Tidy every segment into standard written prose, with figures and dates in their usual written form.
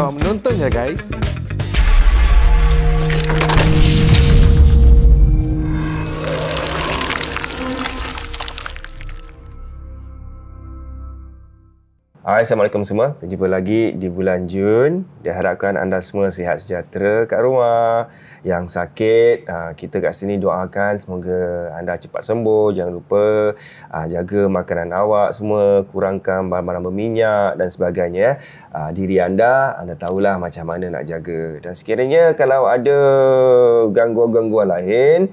Selamat menonton ya guys. Assalamualaikum semua. Terjumpa lagi di bulan Jun. Diharapkan anda semua sihat sejahtera kat rumah. Yang sakit, kita kat sini doakan semoga anda cepat sembuh. Jangan lupa jaga makanan awak semua, kurangkan barang-barang berminyak dan sebagainya. Diri anda tahulah macam mana nak jaga. Dan sekiranya kalau ada gangguan-gangguan lain,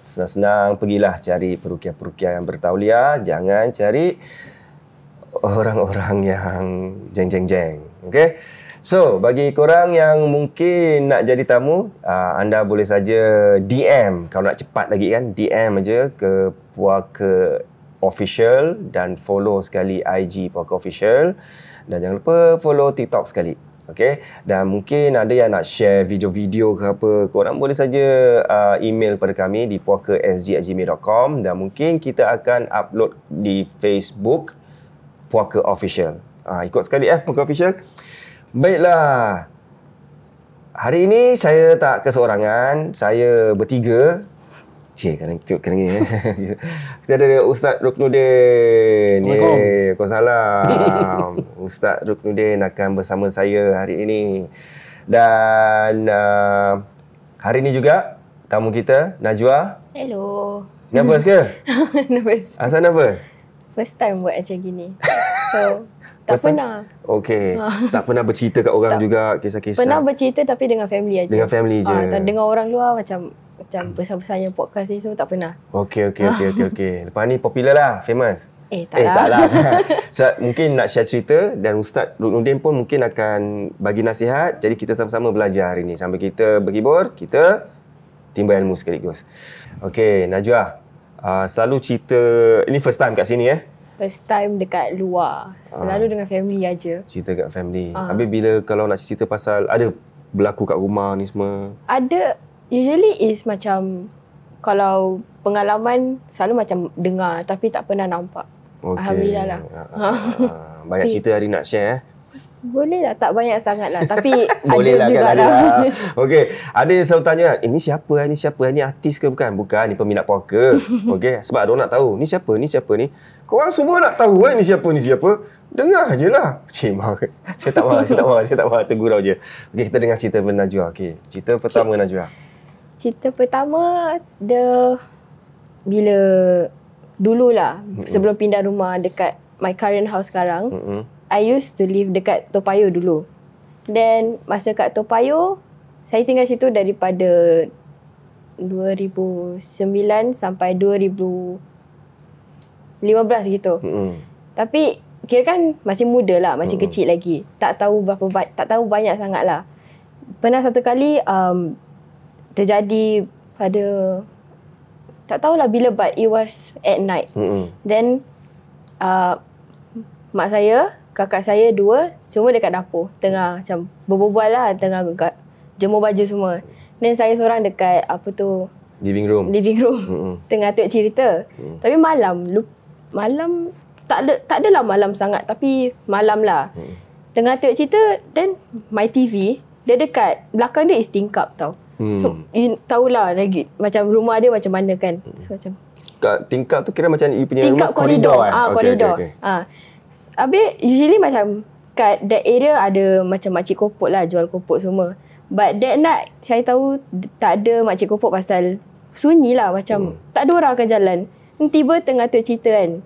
senang-senang pergilah cari peruqyah-peruqyah yang bertauliah. Jangan cari orang-orang yang jeng-jeng-jeng. Okay? So, bagi korang yang mungkin nak jadi tamu, anda boleh saja DM. Kalau nak cepat lagi kan, DM aja ke Puaka Official dan follow sekali IG Puaka Official. Dan jangan lupa follow TikTok sekali. Okay? Dan mungkin ada yang nak share video-video ke apa, korang boleh saja email pada kami di puakasg@gmail.com dan mungkin kita akan upload di Facebook Puaka Official. Ikut sekali Puaka Official. Baiklah. Hari ini saya tak keseorangan. Saya bertiga. Kadang ni. Kita ada Ustaz Ruknudin. Waalaikumsalam. Ustaz Ruknudin akan bersama saya hari ini. Dan hari ini juga tamu kita, Najwa. Hello. Nervous ke? Nervous. Asal nervous? First time buat macam gini. So, tak pernah. Okey. Tak pernah bercerita kat orang juga kisah-kisah. Pernah bercerita tapi dengan family aja. Dengan family je. Dengan orang luar macam besar-besarnya podcast ni semua tak pernah. Okey. Lepas ni popular lah, famous. Tak lah. So, mungkin nak share cerita dan Ustaz Ruknudin pun mungkin akan bagi nasihat. Jadi kita sama-sama belajar hari ni. Sambil kita berhibur, kita timba ilmu sekaligus. Okey, Najwa. Selalu cerita, ini first time kat sini First time dekat luar. Selalu dengan family aja. Cerita kat family. Habis bila kalau nak cerita pasal, ada berlaku kat rumah ni semua? Ada. Usually is macam, kalau pengalaman selalu macam dengar tapi tak pernah nampak. Okay. Alhamdulillah lah. Banyak cerita hari nak share Boleh lah, tak banyak sangat lah. Tapi boleh ada lah, juga kan, lah. Okey, ada yang selalu tanya, ini siapa? Ini siapa? Ini artis ke bukan? Bukan, ni peminat puaka. Okey, sebab ada orang nak tahu, ni siapa? Ni siapa ni? Korang semua nak tahu ni siapa? Ni siapa? Dengar je lah. Cik, marah. Saya tak marah. Saya gurau je. Okey, kita dengar cerita Najwa. Okey, cerita pertama Najwa. Cerita pertama, bila dululah, sebelum pindah rumah dekat my current house sekarang, I used to live dekat Toa Payoh dulu. Then masa kat Toa Payoh, saya tinggal situ daripada 2009 sampai 2015 gitu. Tapi kira kan masih muda lah, masih kecil lagi. Tak tahu banyak sangat lah. Pernah satu kali terjadi pada, tak tahulah bila, but it was at night. Then mak saya, kakak saya dua, semua dekat dapur. Tengah macam berbual lah, tengah jemur baju semua. Dan saya seorang dekat Living room. Tengah tengok cerita. Tapi malam tak adalah malam sangat, tapi malam lah. Tengah tengok cerita, then my TV, dia dekat belakang dia is tingkap tau. So, you tahulah macam rumah dia macam mana kan. So macam tingkap tu kira macam you punya tingkap rumah koridor. Koridor. Habis usually macam kat that area ada macam makcik kopok lah, jual kopok semua. But that night saya tahu tak ada makcik kopok pasal sunyi lah, macam tak ada orang akan jalan. Tiba tengah tu cerita kan,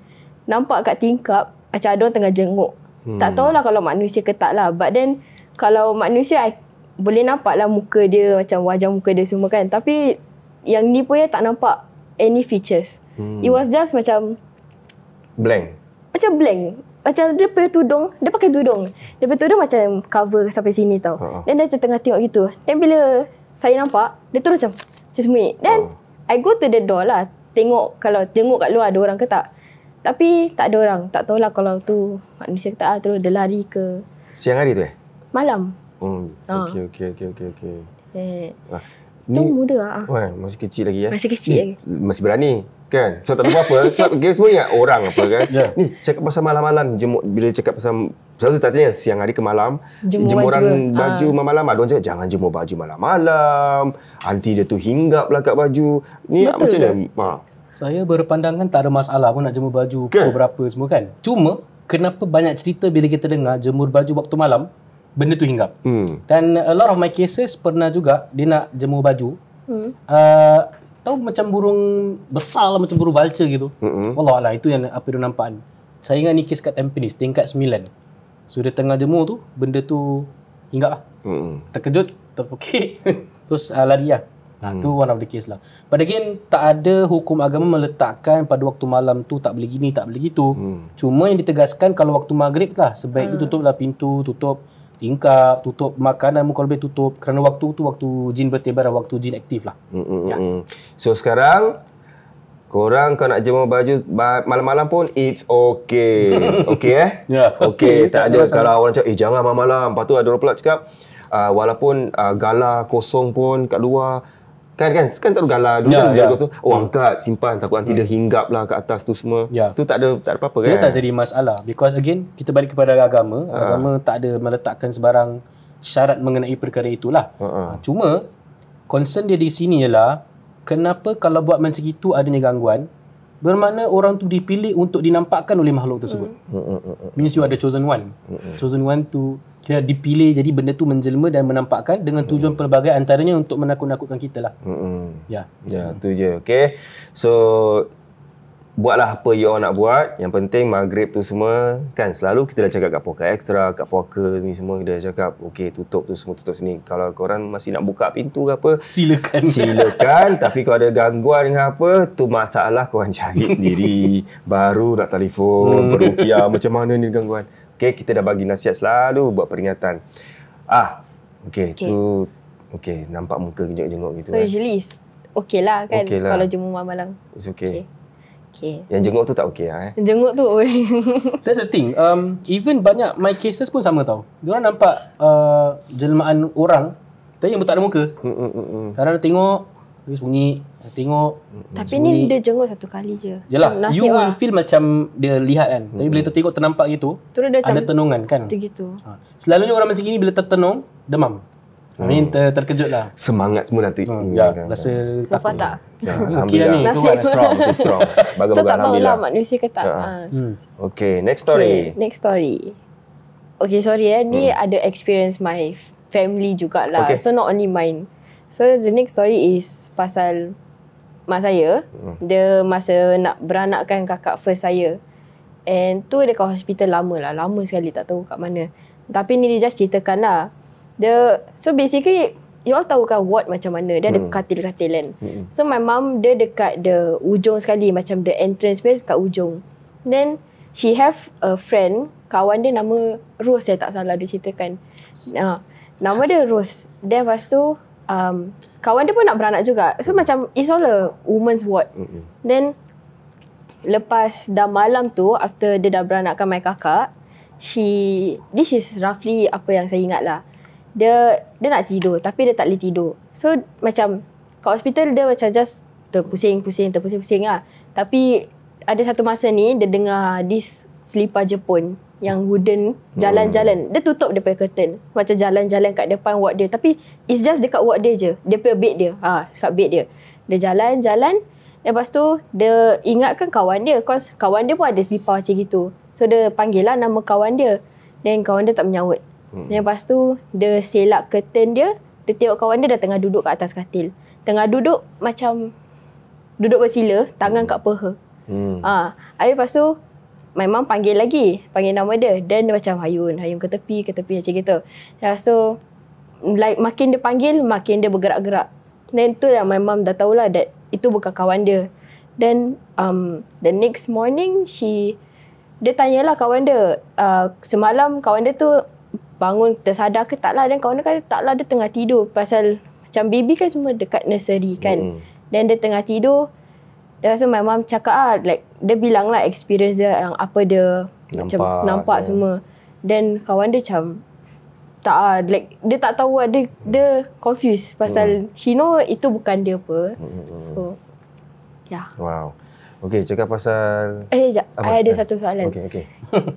nampak kat tingkap macam ada orang tengah jenguk. Tak tahulah kalau manusia ke tak lah. But then kalau manusia, I boleh nampak lah muka dia, macam wajah muka dia semua kan. Tapi yang ni pun tak nampak any features. It was just macam blank. Macam dia pakai tudung. Dia pakai tudung macam cover sampai sini tau. Dan dia macam tengah tengok gitu. Dan bila saya nampak, dia terus macam sembunyi. Dan I go to the door lah. Tengok kalau jenguk kat luar ada orang ke tak. Tapi tak ada orang. Tak tahulah kalau tu manusia ke tak lah. Terus dia lari ke. Siang hari tu Malam. Okey. Tu muda lah. Masih kecil lagi Masih kecil lagi. Masih berani. Kan? So tak tahu apa. Sebab game semua ingat orang apa kan. Ya. Ni cakap pasal malam-malam jemur, bila cakap pasal selalu tanya siang hari ke malam, baju. jemuran baju malam-malam. Ada orang cakap jangan jemur baju malam-malam. Nanti dia tu hinggap lah kat baju. Ni Betul macam ke? mana? Saya berpandangan tak ada masalah pun nak jemur baju Kan? pukul berapa semua kan. Cuma kenapa banyak cerita bila kita dengar jemur baju waktu malam, benda tu hinggap. Dan a lot of my cases pernah juga dia nak jemur baju. Tahu macam burung besar lah, macam burung vulture gitu. Wallahualam itu yang apa dia nampak. Saya ingat ni kes kat Tampines tingkat 9. So dia tengah jemur tu, benda tu hinggap lah. Terkejut, terpekik. Terus lari lah. Tu one of the case lah. But again, tak ada hukum agama meletakkan pada waktu malam tu tak boleh gini, tak boleh gitu. Cuma yang ditegaskan kalau waktu maghrib lah, sebaik tu tutuplah pintu, tutup tingkap, tutup makanan muka lebih tutup. Kerana waktu tu waktu jin bertebar, waktu jin aktif lah. Ya. So sekarang korang kau nak jemur baju malam-malam pun it's okay. Okay Ya. Okay, tak ada masalah. kalau orang cakap jangan malam-malam. Lepas tu ada orang pula cakap walaupun gala kosong pun kat luar kan tak tahu gala dulu Ya, gala ya. kosong. Angkat simpan takut nanti dia hinggap lah kat atas tu semua. Ya. Tu tak ada apa-apa kan. Dia tak jadi masalah. Because again, kita balik kepada agama. Agama tak ada meletakkan sebarang syarat mengenai perkara itulah. Cuma, concern dia di sini ialah, kenapa kalau buat macam itu adanya gangguan, bermakna orang tu dipilih untuk dinampakkan oleh makhluk tersebut. Means you ada chosen one. Chosen one tu kira dipilih jadi benda tu menjelma dan menampakkan dengan tujuan pelbagai antaranya untuk menakut-nakutkan kita lah. Ya. Ya, tu je. Okay. So, buatlah apa you all nak buat. Yang penting maghrib tu semua, kan selalu kita dah cakap kat Poker Extra, kat Poker ni semua kita dah cakap, okay tutup tu semua, tutup sini. Kalau korang masih nak buka pintu ke apa, silakan. Tapi kalau ada gangguan ke apa, tu masalah korang cari sendiri. Baru nak telefon, berukiah macam mana ni gangguan. Okay, kita dah bagi nasihat selalu buat peringatan. Okay. Tu okay, nampak muka jenguk-jenguk gitu. So usually is okay lah kan, Okay lah. kalau jemur malam. It's okay. Okay. Yang jenguk tu tak okay lah Jenguk tu That's the thing. Even banyak my cases pun sama tau. Diorang nampak jelmaan orang tapi yang tak ada muka. Kadang tengok dia sembunyi, tengok Tapi ni dia jenguk satu kali je. Yalah, Nasib you lah. will feel macam dia lihat kan. Tapi bila tertengok ternampak gitu, Terus dia ada macam tenungan kan. gitu. Selalunya orang macam gini bila tertenung, demam. I mean terkejut lah. Semangat semua dah tu. Ya, rasa So far takut. tak. Okey lah ni. Nasib. Tuhan. Strong, masih strong. So Bagus-bagus, tak tahulah Alhamdulillah. manusia ke tak. Okay, next story. Okay, next story. Okay, sorry ni ada experience my family jugalah. Okay. So not only mine. So the next story is pasal mak saya. Dia masa nak beranakkan kakak first saya. And tu dia kat hospital lama lah. Lama sekali tak tahu kat mana. Tapi ni dia just ceritakan lah. Dia, so basically you all tahu kan ward macam mana. Dia ada katil-katil kan. So my mum dia dekat the ujung sekali. Macam the entrance place kat ujung. Then she have a friend. Kawan dia nama Rose, saya tak salah dia ceritakan. Nama dia Rose. Then lepas tu kawan dia pun nak beranak juga. So macam it's all a woman's ward. Then lepas dah malam tu, after dia dah beranakkan my kakak, this is roughly apa yang saya ingat lah. Dia nak tidur tapi dia tak boleh tidur. So macam kat hospital dia macam just terpusing-pusing lah. Tapi ada satu masa ni dia dengar this selipar Jepun yang wooden jalan-jalan. Dia tutup dia punya curtain. Macam jalan-jalan kat depan ward dia. Tapi it's just dekat ward dia je. Dia punya bed dia. Dekat bed dia. Dia jalan-jalan. Lepas tu dia ingatkan kawan dia. Cause kawan dia pun ada selipar macam gitu. So dia panggil lah nama kawan dia. Then kawan dia tak menyahut. Lepas tu dia selak curtain dia. Dia tengok kawan dia dah tengah duduk kat atas katil. Tengah duduk macam duduk bersila. Tangan kat peha. Habis lepas tu my mum panggil lagi. Panggil nama dia. Then dia macam hayun ke tepi macam gitu. Lepas tu like makin dia panggil makin dia bergerak-gerak. Then tu yang my mum dah tahulah that itu bukan kawan dia. Then the next morning dia tanyalah kawan dia, semalam kawan dia tu bangun tersadar ke tak lah. Dan kawan dia kata tak lah, dia tengah tidur. Pasal macam baby kan semua dekat nursery kan. Then dia tengah tidur. Dan so my mum cakap like dia bilang lah experience dia yang apa dia nampak semua. Then kawan dia macam tak like dia tak tahu lah, dia confused pasal she know itu bukan dia apa. So yeah. Wow. Okey, cakap pasal Sekejap. I ada satu soalan. Okey.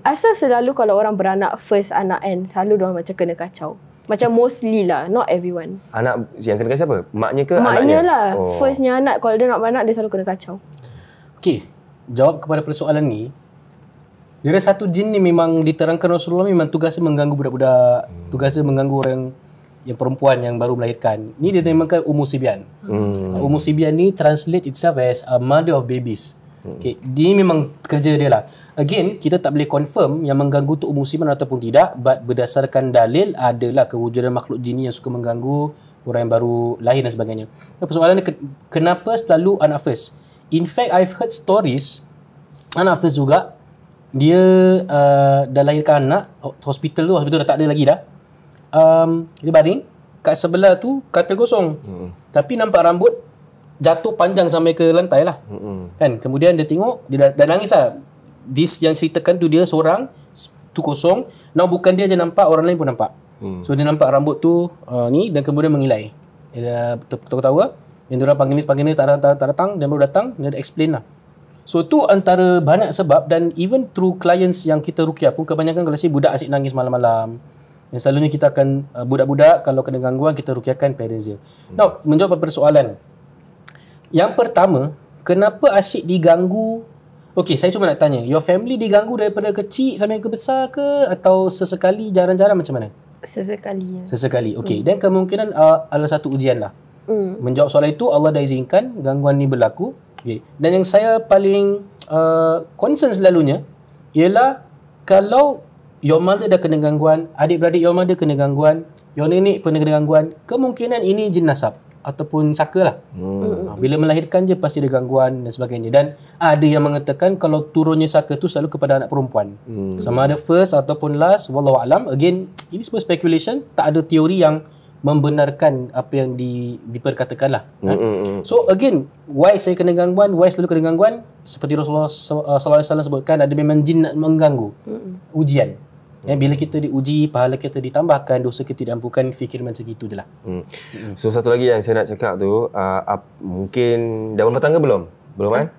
Asal selalu kalau orang beranak first anak kan, selalu diorang macam kena kacau? Macam mostly lah, not everyone. Anak yang kena kacau siapa? Maknya ke Maknya anaknya? lah. Firstnya anak, kalau dia nak beranak, dia selalu kena kacau. Okey, jawab kepada persoalan ni. Dia ada satu jin ni memang diterangkan Rasulullah memang tugasnya mengganggu budak-budak. Tugasnya mengganggu orang yang perempuan yang baru melahirkan. Ni dia dinamakan Ummu Sibyan. Ummu Sibyan ni translate itself as a mother of babies. Okay. Dia memang kerja dia lah. Again, kita tak boleh confirm yang mengganggu tu Ummu Sibyan ataupun tidak, but berdasarkan dalil adalah kewujudan makhluk jin yang suka mengganggu orang yang baru lahir dan sebagainya. Persoalan dia, kenapa selalu anak first? In fact, I've heard stories anak first juga, dia dah lahirkan anak, hospital dah tak ada lagi dah. Dia baring kat sebelah tu katil kosong. Tapi nampak rambut jatuh panjang sampai ke lantai lah. Kan? Kemudian dia tengok, dia dah nangis lah. This yang ceritakan tu dia seorang, tu kosong. Now bukan dia je nampak, orang lain pun nampak. So dia nampak rambut tu ni dan kemudian mengilai. Dia tahu-tahu lah. Yang diorang panggil ni tak datang, dan baru datang, dia dah explain lah. So tu antara banyak sebab, dan even through clients yang kita ruqyah pun kebanyakan kalau si budak asyik nangis malam-malam. Yang selalunya kita akan budak-budak kalau kena gangguan kita ruqyahkan parents dia. Now menjawab persoalan. Yang pertama, kenapa asyik diganggu? Okey, saya cuma nak tanya, your family diganggu daripada kecil sampai ke besar ke, atau sesekali jarang-jarang macam mana? Sesekali. Sesekali. Okey, dan kemungkinan adalah satu ujian lah. Menjawab soalan itu, Allah dah izinkan gangguan ni berlaku. Okay. Dan yang saya paling concern selalunya ialah kalau your mother dah kena gangguan, adik-beradik your mother kena gangguan, your nenek pun kena gangguan, kemungkinan ini jin nasab ataupun saka lah. Bila melahirkan je pasti ada gangguan dan sebagainya. Dan ada yang mengatakan kalau turunnya saka tu selalu kepada anak perempuan. Sama ada first ataupun last, wallahu alam. Again, ini semua speculation, tak ada teori yang membenarkan apa yang diperkatakan lah. So again, why saya kena gangguan, why selalu kena gangguan? Seperti Rasulullah SAW sebutkan, ada memang jin nak mengganggu. Ujian. Bila kita diuji, pahala kita ditambahkan, dosa kita diampunkan, fikir macam segitu je lah. So satu lagi yang saya nak cakap tu, mungkin dah berumah tangga belum? Belum kan?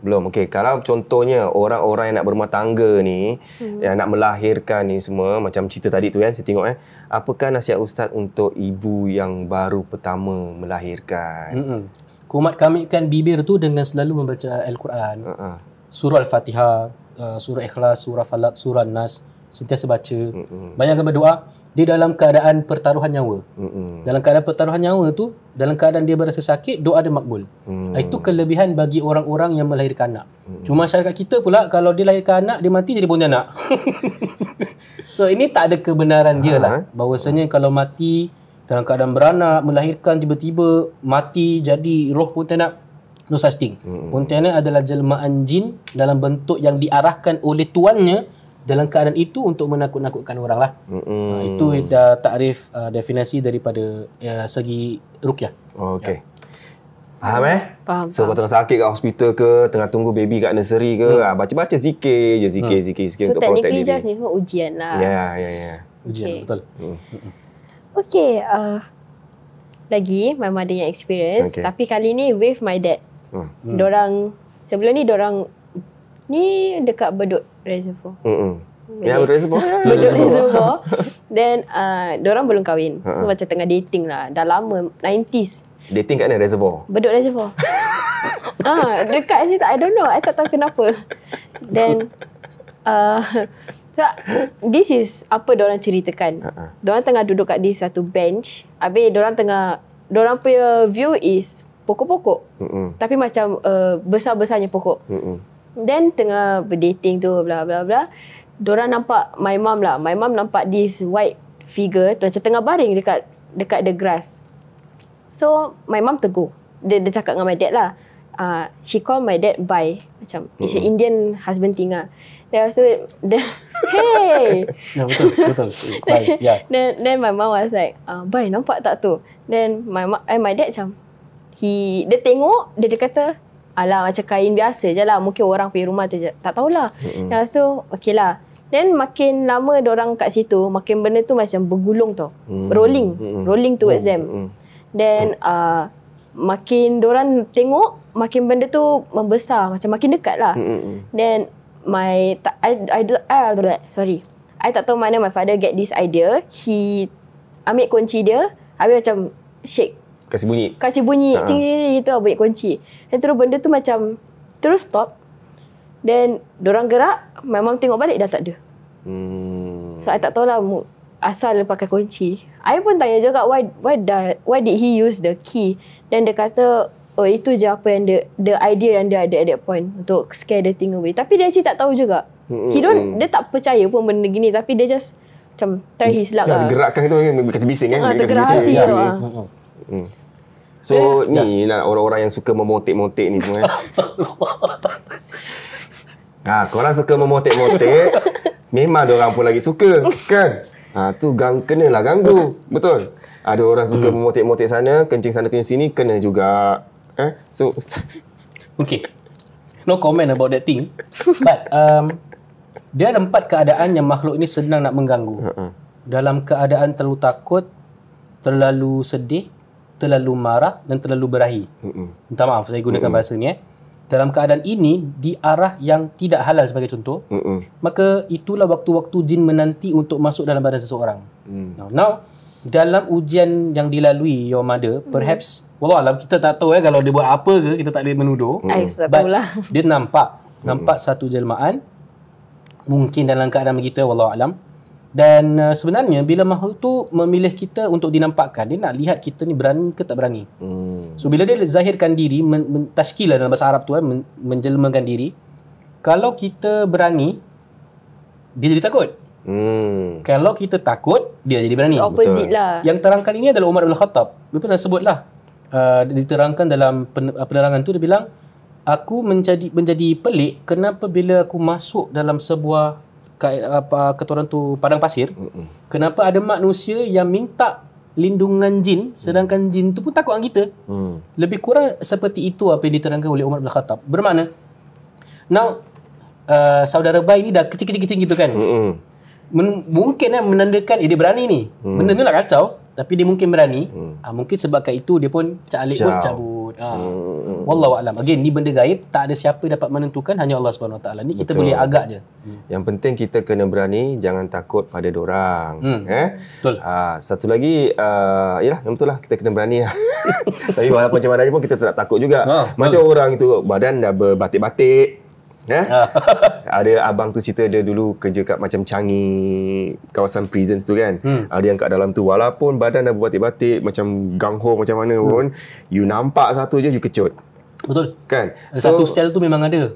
Belum. Okey, kalau contohnya orang-orang yang nak berumah tangga ni, yang nak melahirkan ni semua, macam cerita tadi tu kan, saya tengok apakah nasihat Ustaz untuk ibu yang baru pertama melahirkan? Kumat-kamitkan bibir tu dengan selalu membaca Al-Quran. Surah Al-Fatihah, surah Ikhlas, surah Falak, surah Nas, sentiasa baca. Banyakkan berdoa. Dia dalam keadaan pertaruhan nyawa. Dalam keadaan pertaruhan nyawa tu, dalam keadaan dia berasa sakit, doa dia makbul. Itu kelebihan bagi orang-orang yang melahirkan anak. Cuma masyarakat kita pula, kalau dia lahirkan anak, dia mati jadi pontianak. So ini tak ada kebenaran dia lah. Bahawasanya kalau mati dalam keadaan beranak, melahirkan tiba-tiba mati jadi roh pontianak, no such thing. Pontianak adalah jelmaan jin dalam bentuk yang diarahkan oleh tuannya dalam keadaan itu untuk menakut-nakutkan orang lah. Itu dah takrif definisi daripada segi ruqyah. Okey. Faham Faham. So kau tengah sakit kat hospital ke, tengah tunggu baby kat nursery ke, baca-baca zikir je, zikir so untuk protect diri. technically just ni semua ujian lah. Ya. Ujian, betul. Okay, lagi my mother yang experience, tapi kali ni with my dad. Dorang sebelum ni dorang ni dekat Bedok Reservoir. Ya, Reservoir. Bedok Reservoir. Then dorang belum kahwin. So macam tengah dating lah. Dah lama 90s. Dating kat mana Reservoir? Bedok Reservoir. Dekat situ. I don't know. I tak tahu kenapa. Then so, this is apa dorang ceritakan. Dorang tengah duduk kat di satu bench. Habis dorang punya view is pokok-pokok. Tapi macam besar-besarnya pokok. Then tengah berdating tu bla bla bla. Dorang nampak my mom lah. My mom nampak this white figure tu macam tengah baring dekat the grass. So my mom tegur. Dia cakap dengan my dad lah. She call my dad bye. Macam it's an Indian husband thing lah. Lepas tu hey. Ya, betul. Bye. Yeah. Then my mom was like, bye, nampak tak tu? Then my dad macam dia tengok, dia kata, alah macam kain biasa je lah. Mungkin orang pergi rumah tu je. Tak tahulah. Lepas tu, okey lah. Then makin lama dorang kat situ, makin benda tu macam bergulung tau. Rolling towards them. Then makin diorang tengok, makin benda tu membesar, macam makin dekat lah. Then I tak tahu mana my father get this idea. He ambil kunci dia, habis macam shake, kasih bunyi cing gitu lah, bunyi kunci. Dan terus benda tu macam terus stop. Then diorang gerak, my mom tengok balik dah tak ada. So I tak tahulah asal pakai kunci. I pun tanya juga why did he use the key. Dan dia kata, oh itu je apa yang the idea yang dia ada at that point untuk scare the thing away. Tapi dia actually tak tahu juga. Dia tak percaya pun benda gini, tapi dia just macam try his luck lah. Gerakkan itu kasi bising kan. Tergerak hati tu. So ni nak orang-orang yang suka memotek-motek ni semua kan. Korang suka memotek-motek, memang diorang pun lagi suka kan. Tu kenalah ganggu. Betul. Ada orang suka memotek-motek sana, kencing sana kencing sini, kena juga. So okay, no comment about that thing. But dia ada 4 keadaan yang makhluk ini senang nak mengganggu. Dalam keadaan terlalu takut, terlalu sedih, terlalu marah dan terlalu berahi. Minta maaf saya gunakan bahasa ni. Dalam keadaan ini, di arah yang tidak halal sebagai contoh, maka itulah waktu-waktu jin menanti untuk masuk dalam badan seseorang. Now dalam ujian yang dilalui your mother, perhaps wallahualam, kita tak tahu kalau dia buat apa ke, kita tak boleh menuduh. But dia nampak satu jelmaan mungkin dalam keadaan begitu, wallahualam. Dan sebenarnya bila makhluk tu memilih kita untuk dinampakkan, dia nak lihat kita ni berani ke tak berani. So bila dia zahirkan diri, tashkilah dalam bahasa Arab tu menjelmakan diri, kalau kita berani, dia jadi takut. Kalau kita takut, dia jadi berani. Opposite lah. Yang terangkan ini adalah Umar bin Khattab. Dia pernah sebutlah, diterangkan dalam penerangan tu, dia bilang, aku menjadi pelik kenapa bila aku masuk dalam sebuah kata orang tu padang pasir, kenapa ada manusia yang minta lindungan jin, sedangkan jin tu pun takut dengan kita. Lebih kurang seperti itu apa yang diterangkan oleh Umar bin Khattab. Bermakna now saudara Bai ni dah kecil-kecil gitu kan, mungkin menandakan dia berani ni. Benda tu nak kacau, tapi dia mungkin berani. Mungkin sebabkan itu dia pun calik pun cabut. Wallahu a'lam. Again, ni benda gaib, tak ada siapa dapat menentukan, hanya Allah Subhanahu Wa Taala. Ni kita boleh agak je. Yang penting kita kena berani, jangan takut pada dorang. Betul. Satu lagi, yalah, betul lah, kita kena berani lah. Tapi walaupun macam mana pun kita tak takut juga. Macam orang itu badan dah berbatik-batik. Ada abang tu cerita dia dulu kerja kat macam Changi, kawasan prison tu kan. Ada yang kat dalam tu, walaupun badan dah berbatik-batik, macam gang ho macam mana pun, you nampak satu je, you kecut. Betul kan. Satu sel tu memang ada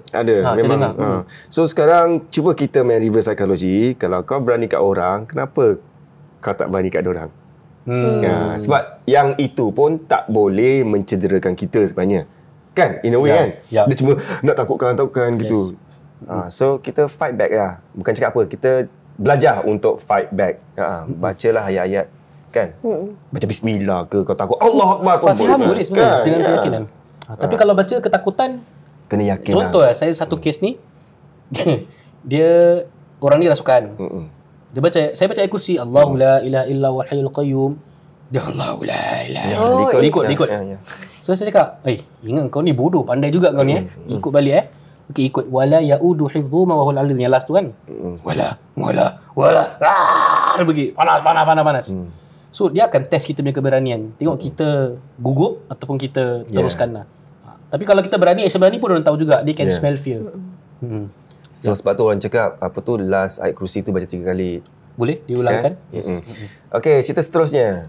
memang. So sekarang cuba kita main reverse psychology. Kalau kau berani kat orang, kenapa kau tak berani kat dorang? Sebab yang itu pun tak boleh mencederakan kita sebenarnya. Kan, in a way kan. Dia cuma nak takutkan gitu. So kita fight back lah. Bukan cakap apa, kita belajar untuk fight back. Bacalah ayat-ayat kan. Baca bismillah ke, kau takut Allah Akbar, Fatihah boleh sebenarnya dengan keyakinan. Tapi kalau baca ketakutan, kena yakin. Contoh lah, saya satu kes ni dia orang ni rasukan. Dia baca, saya baca ayat kursi, Allahu la ilaha illa huwal hayyul qayyum. Dia Allahu la ilaha. Ikut. So saya cakap, ingat kau ni bodoh, pandai juga kau ni. Ikut balik Okey, ikut. Wala yaudu hifdhuma wa huwal alim. Yang last tu kan. Wala. Dia pergi panas. So dia akan test kita punya keberanian. Tengok kita gugup ataupun kita teruskan lah. Tapi kalau kita berani, Aisyah berani pun orang tahu juga. They can smell fear. So sebab tu orang cakap, apa tu, last ayat kursi tu baca 3 kali. Boleh diulangkan? Yes. Okey, cerita seterusnya.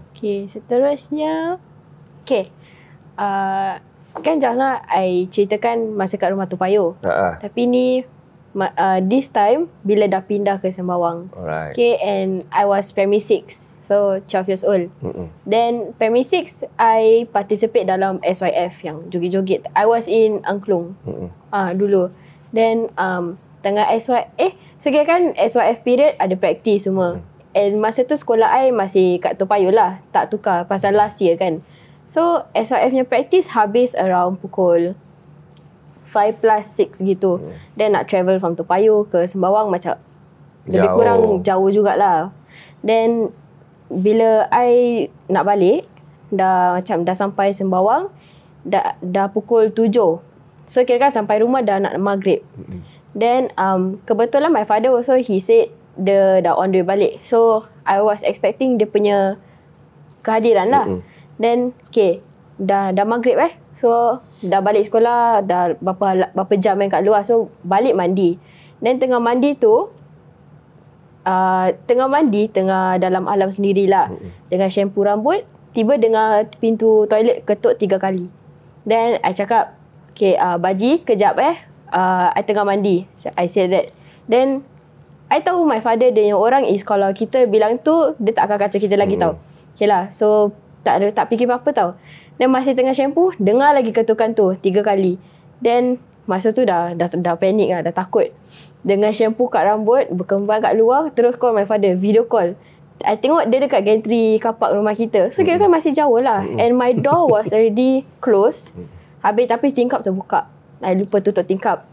Kan just now I ceritakan masa kat rumah Topayoh. Tapi ni this time bila dah pindah ke Sembawang. Okay, and I was primary 6. So 12 years old. Then primary 6 I participate dalam SYF yang joget-joget. I was in Angklung. Dulu. Then tengah so kira kan SYF period ada praktis semua. And masa tu sekolah I masih kat Topayoh lah, tak tukar pasal last year kan. So SYF nya praktis habis around pukul 5+6 gitu. Then nak travel from Topayoh ke Sembawang macam lebih kurang jauh jugalah. Then bila I nak balik, dah sampai Sembawang, dah pukul 7. So kira kan sampai rumah dah nak maghrib. Then kebetulan my father also he said dia dah on the way balik. So I was expecting dia punya kehadiran lah. Then okay, dah maghrib So dah balik sekolah, dah berapa jam yang kat luar. So balik mandi. Then tengah mandi tu tengah dalam alam sendirilah. Dengan shampoo rambut, tiba dengar pintu toilet ketuk 3 kali. Then I cakap, okay, Baji kejap I tengah mandi. I said that. Then I tahu my father dia yang orang is kalau kita bilang tu dia tak akan kacau kita lagi tau. Okay lah. So tak fikir apa-apa tau. Then masih tengah shampoo, dengar lagi ketukan tu 3 kali. Then masa tu dah panik lah, dah takut. Dengan shampoo kat rambut, berkembang kat luar, terus call my father, video call. I tengok dia dekat gantry kapak rumah kita. So kira kan masih jauh lah. And my door was already closed. Habis tapi tingkap terbuka. I lupa tutup tingkap.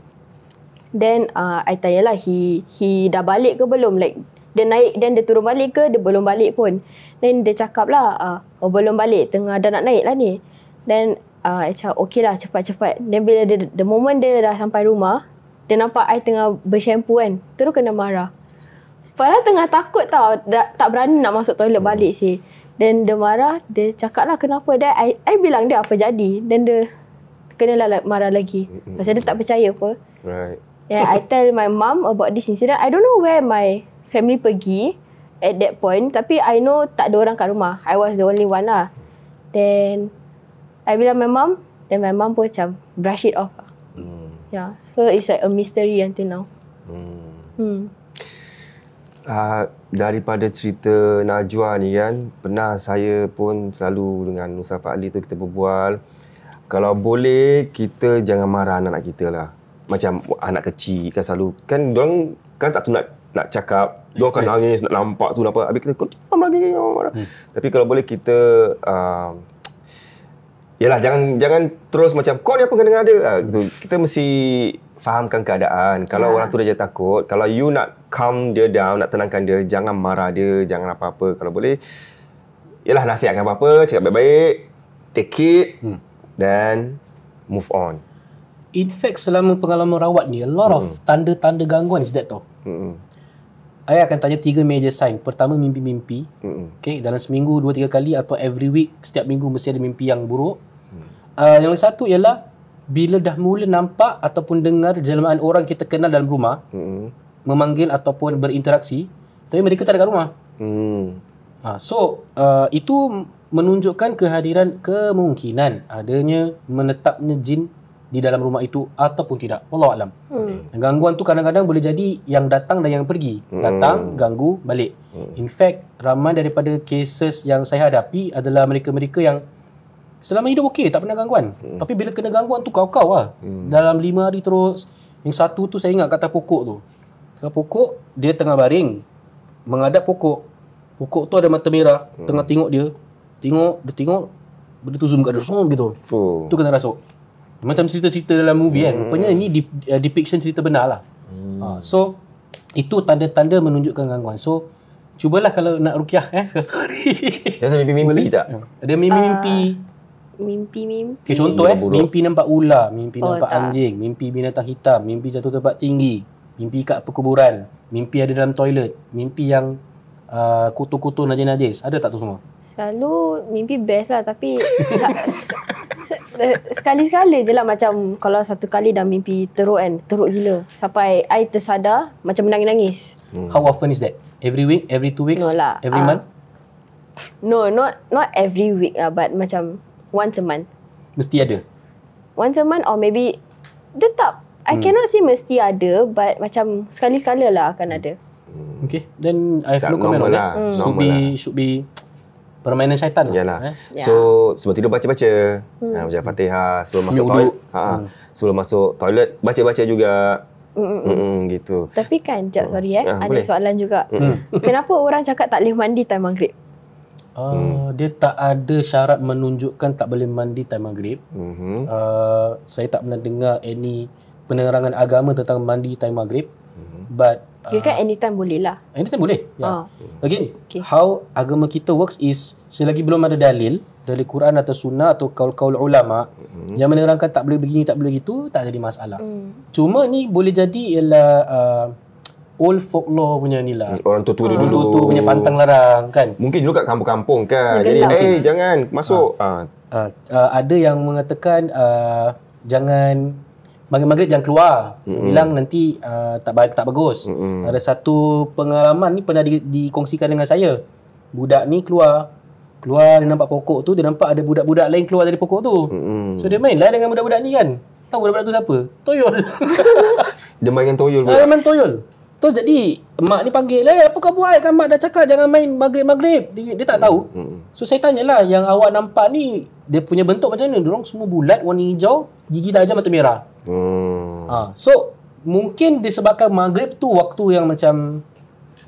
Then I tanya lah, he dah balik ke belum? Like dia naik dan dia turun balik ke dia belum balik pun. Then dia cakap lah, belum balik, tengah dah nak naik lah ni. Then I cakap okay lah, cepat-cepat. Then bila the moment dia dah sampai rumah, dia nampak I tengah bershampoo kan, terus kena marah. Padahal tengah takut tau, tak berani nak masuk toilet balik sih. Then dia marah, dia cakap lah kenapa. Then I bilang dia apa jadi. Then dia kenalah marah lagi. Pasal dia tak percaya apa. Right. Yeah, I tell my mum about this incident. I don't know where my family pergi at that point. Tapi I know tak ada orang kat rumah. I was the only one lah. Then I bilang my mum. Then my mum pun macam brush it off. Yeah. So it's like a mystery until now. Daripada cerita Najwa ni kan, pernah saya pun selalu dengan Ustaz Pak Ali tu kita berbual, kalau boleh kita jangan marah anak-anak kita lah. Macam anak kecil kan selalu, kan diorang kan tak tu nak cakap, diorang kan nangis, nak nampak tu nampak, habis kita kau jangan lagi. Tapi kalau boleh kita yalah, jangan terus macam kau ni apa kena ada gitu. Kita mesti fahamkan keadaan. Kalau orang tu dah jadi takut, kalau you nak calm dia down, nak tenangkan dia, jangan marah dia, jangan apa-apa. Kalau boleh, yalah nasihatkan apa-apa, cakap baik-baik, take it, dan move on. In fact, selama pengalaman rawat ni, a lot of tanda-tanda gangguan is that tau. I akan tanya 3 major sign. Pertama, mimpi-mimpi. Okay, dalam seminggu 2-3 kali atau every week, setiap minggu mesti ada mimpi yang buruk. Yang satu ialah bila dah mula nampak ataupun dengar jelmaan orang kita kenal dalam rumah, memanggil ataupun berinteraksi, tapi mereka tak ada kat rumah. So, itu menunjukkan kehadiran kemungkinan adanya menetapnya jin di dalam rumah itu ataupun tidak. Wallahualam. Gangguan tu kadang-kadang boleh jadi yang datang dan yang pergi. Datang, ganggu, balik. In fact, ramai daripada cases yang saya hadapi adalah mereka-mereka yang selama hidup okey, tak pernah gangguan. Tapi bila kena gangguan tu kau-kau lah. Dalam 5 hari terus. Yang satu tu saya ingat kata pokok tu. Kata pokok, dia tengah baring, menghadap pokok. Pokok tu ada mata merah. Tengah tengok dia. Dia tengok, benda tu zoom kat dia. Gitu. Tu kena rasuk. Macam cerita-cerita dalam movie kan. Rupanya ini depiction cerita benar lah. So, itu tanda-tanda menunjukkan gangguan. So, cubalah kalau nak ruqyah story. Biasa mimpi-mimpi tak? Ada mimpi-mimpi. Mimpi-mimpi. Okay, contoh mimpi nampak ular, mimpi nampak anjing, mimpi binatang hitam, mimpi jatuh tempat tinggi, mimpi kat perkuburan, mimpi ada dalam toilet, mimpi yang kutu-kutu najis-najis. Ada tak tu semua? Selalu mimpi best lah, tapi sekali-sekala je lah. Macam kalau satu kali dah mimpi teruk kan, teruk gila sampai I tersadar macam menangis-nangis. How often is that? Every week? Every 2 weeks? No lah. Every month? No, not every week lah, but macam once a month. Mesti ada? Once a month or maybe tetap. I cannot say mesti ada, but macam sekali-sekala lah akan ada. Okay, then I have Tak no comment on normal that. lah. Should be permainan syaitan lah. Yalah. So, sebelum tidur baca-baca. Baca Fatihah sebelum masuk toilet. Sebelum masuk toilet baca-baca juga. Gitu. Tapi kan, sorry ada boleh. soalan juga. Kenapa orang cakap tak boleh mandi time maghrib? Dia tak ada syarat menunjukkan tak boleh mandi time maghrib. Saya tak pernah dengar any penerangan agama tentang mandi time maghrib. But Kira kan anytime boleh lah. Anytime boleh. Ya. Again, Okay. how agama kita works is selagi belum ada dalil dari Quran atau sunnah atau kaul-kaul ulama yang menerangkan tak boleh begini, tak boleh begitu, tak jadi masalah. Cuma ni boleh jadi ialah old folklore punya ni lah. Orang tua-tua Orang dulu. tua punya pantang larang kan. Mungkin dulu kat kampung-kampung kan. Gelap. Jadi, jangan masuk. Ada yang mengatakan jangan maghrib-maghrib jangan keluar. Bilang nanti tak bagus. Ada satu pengalaman ni pernah dikongsikan dengan saya. Budak ni keluar dia nampak pokok tu, dia nampak ada budak-budak lain keluar dari pokok tu. So dia main lah dengan budak-budak ni kan. Tahu budak-budak tu siapa? Toyol. Dia main dengan toyol pula. Dia main toyol. Tu jadi mak ni panggil, apa kau buat? Kan mak dah cakap jangan main maghrib-maghrib. Dia tak tahu. So saya tanyalah, yang awak nampak ni dia punya bentuk macam mana? Diorang semua bulat, warna hijau, gigi tajam, mata merah. So mungkin disebabkan maghrib tu waktu yang macam